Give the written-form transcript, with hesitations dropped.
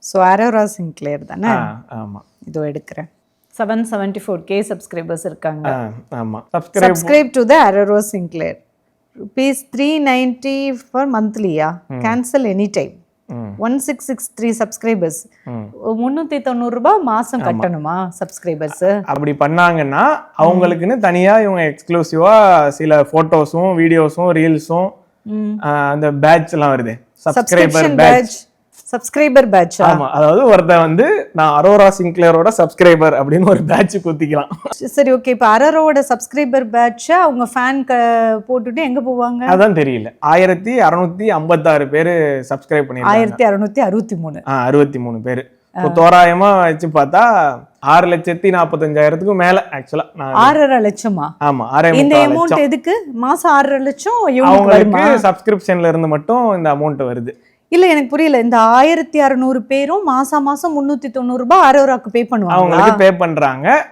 So Arora சிங்க்லேர் தானே? ஆமா, இதோ எடுக்கிறேன். 774K சப்ஸ்கிரைபர்ஸ் இருக்காங்க. ஆமா. Subscribe to the Aurora Sinclair. ₹390 for monthly-யா? Cancel anytime. 1663 சப்ஸ்கிரைபர்ஸ். ₹390 மாசம் கட்டணுமா சப்ஸ்கிரைபர்ஸ்? அப்படி பண்ணாங்கன்னா அவங்களுக்குன்னு தனியா இவங்க எக்ஸ்க்ளூசிவா சில போட்டோஸும் வீடியோஸும் ரீல்ஸும் அந்த பேட்ச் எல்லாம் வருது. Subscriber batch. ஆமா, அதாவது ஒருத்தன் வந்து நான் அரோரா சிங்க்லேரோட சப்ஸ்கிரைபர் அப்படின்னு ஒரு பேட்ச் குத்திக்கலாம். சரி, ஓகே. இப்போ அரோராவோட சப்ஸ்கிரைபர் பேட்சை அவங்க ஃபேன் போட்டுட்டு எங்க போவாங்க? அதான் தெரியல. 1656 பேர் சப்ஸ்கிரைப் பண்ணிருக்காங்க. 1663. 63 பேர். தோராயமா வச்சு பார்த்தா 6,45,000க்கும் மேல. ஆக்சுவலா 6.5 லட்சமா? ஆமா, 6.5 இந்த அமௌண்ட் எதுக்கு? மாசம் 6.5 லட்சம் அவங்களுக்கு சப்ஸ்கிரிப்ஷன்ல இருந்து மட்டும் இந்த அமௌண்ட் வருது. இல்ல, எனக்கு புரியல. இந்த 1600 பேரும் மாசம் 390 ரூபாய் அரோராக்கு பே பண்ணுவாங்க. அவங்களுக்கு பே பண்றாங்க.